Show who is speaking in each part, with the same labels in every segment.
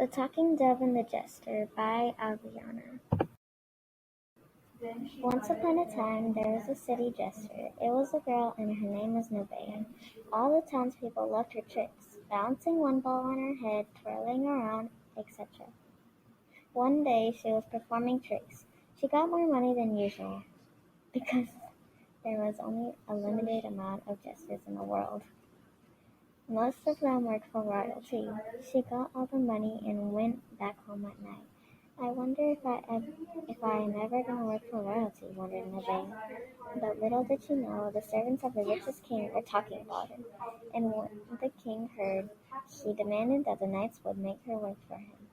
Speaker 1: The Talking Dove and the Jester by Avianna. Once upon a time, there was a city jester. It was a girl, and her name was Nevaeh. All the townspeople loved her tricks, balancing one ball on her head, twirling around, etc. One day, she was performing tricks. She got more money than usual, because there was only a limited amount of jesters in the world. Most of them worked for royalty. She got all the money and went back home at night. I wonder if I am ever going to work for royalty, wondered Nevaeh. But little did she know, the servants of the richest king were talking about her. And when the king heard, he demanded that the knights would make her work for him.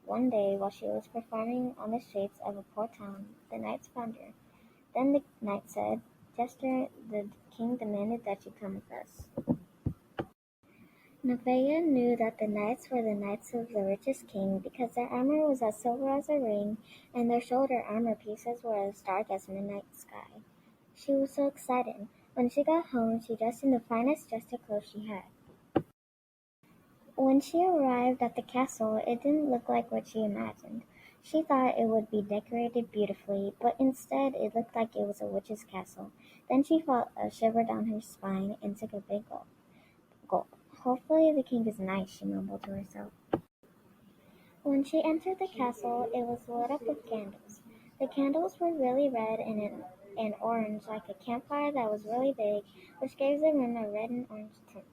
Speaker 1: One day, while she was performing on the streets of a poor town, the knights found her. Then the knight said, "Jester, the king demanded that you come with us." Nevaeh knew that the knights were the knights of the richest king because their armor was as silver as a ring, and their shoulder armor pieces were as dark as midnight sky. She was so excited. When she got home, she dressed in the finest jester clothes she had. When she arrived at the castle, it didn't look like what she imagined. She thought it would be decorated beautifully, but instead it looked like it was a witch's castle. Then she felt a shiver down her spine and took a big gulp. "Hopefully the king is nice," she mumbled to herself. When she entered the castle, it was lit up with candles. The candles were really red and orange, like a campfire that was really big, which gave the room a red and orange tint.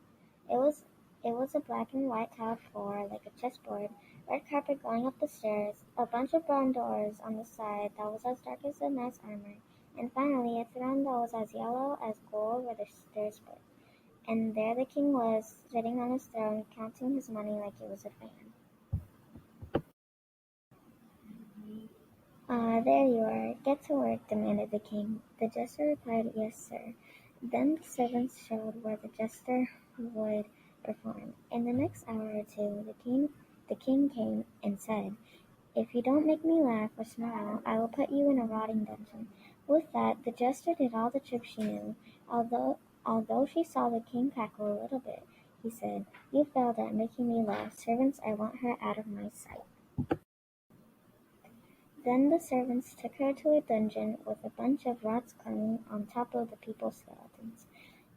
Speaker 1: It was a black and white tiled floor, like a chessboard, red carpet going up the stairs, a bunch of brown doors on the side that was as dark as the knight's armor, and finally a throne that was as yellow as gold where the stairs split. And there the king was, sitting on his throne, counting his money like it was a fan. "Ah, there you are. Get to work," demanded the king. The jester replied, "Yes, sir." Then the servants showed where the jester would perform. In the next hour or two, the king came and said, "If you don't make me laugh or smile, I will put you in a rotting dungeon." With that, the jester did all the tricks she knew. Although she saw the king cackle a little bit, he said, "You failed at making me laugh. Servants, I want her out of my sight." Then the servants took her to a dungeon with a bunch of rats climbing on top of the people's skeletons.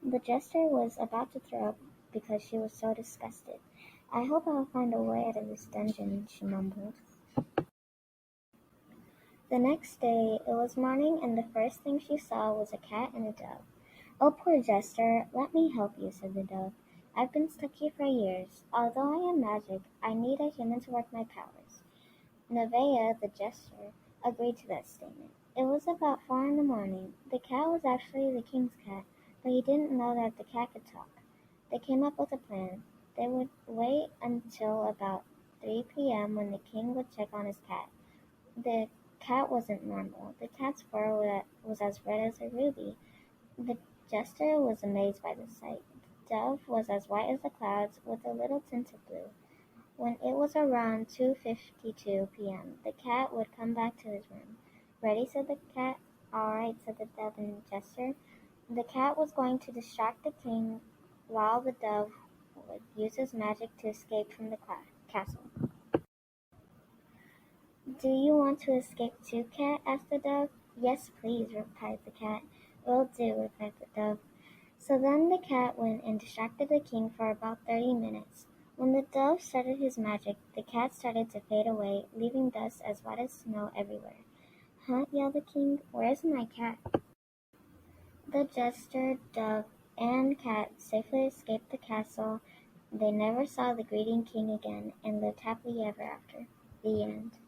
Speaker 1: The jester was about to throw up because she was so disgusted. "I hope I'll find a way out of this dungeon," she mumbled. The next day it was morning, and the first thing she saw was a cat and a dove. "Oh, poor Jester, let me help you," said the dove. "I've been stuck here for years. Although I am magic, I need a human to work my powers." Nevaeh, the jester, agreed to that statement. It was about 4 in the morning. The cat was actually the king's cat, but he didn't know that the cat could talk. They came up with a plan. They would wait until about 3 p.m. when the king would check on his cat. The cat wasn't normal. The cat's fur was as red as a ruby. The jester was amazed by the sight. The dove was as white as the clouds, with a little tint of blue. When it was around 2:52 p.m., the cat would come back to his room. "Ready?" said the cat. "All right," said the dove and jester. The cat was going to distract the king while the dove would use his magic to escape from the castle. "Do you want to escape too, cat?" asked the dove. "Yes, please," replied the cat. "Will do," replied the dove. So then the cat went and distracted the king for about 30 minutes. When the dove started his magic, the cat started to fade away, leaving dust as white as snow everywhere. "Huh?" yelled the king. "Where's my cat?" The jester, dove, and cat safely escaped the castle. They never saw the greeting king again and lived happily ever after. The end.